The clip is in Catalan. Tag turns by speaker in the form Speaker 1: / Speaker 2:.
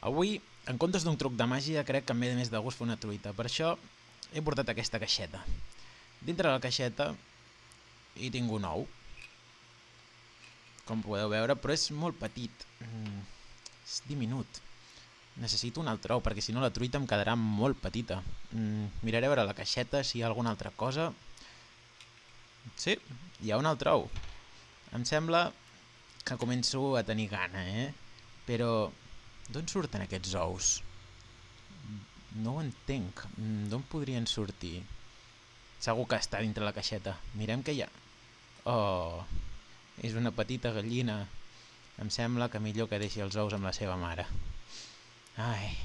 Speaker 1: Avui, en comptes d'un truc de màgia, crec que em ve més de gust fer una truita. Per això he portat aquesta caixeta. Dintre de la caixeta hi tinc un ou, com podeu veure, però és molt petit. És diminut. Necessito un altre ou, perquè si no la truita em quedarà molt petita. Miraré a veure la caixeta si hi ha alguna altra cosa. Sí, hi ha un altre ou. Em sembla que començo a tenir gana, Però d'on surten aquests ous? No ho entenc. D'on podrien sortir? Segur que està dintre la caixeta. Mirem què hi ha. Oh, és una petita gallina. Em sembla que millor que deixi els ous amb la seva mare. Ai.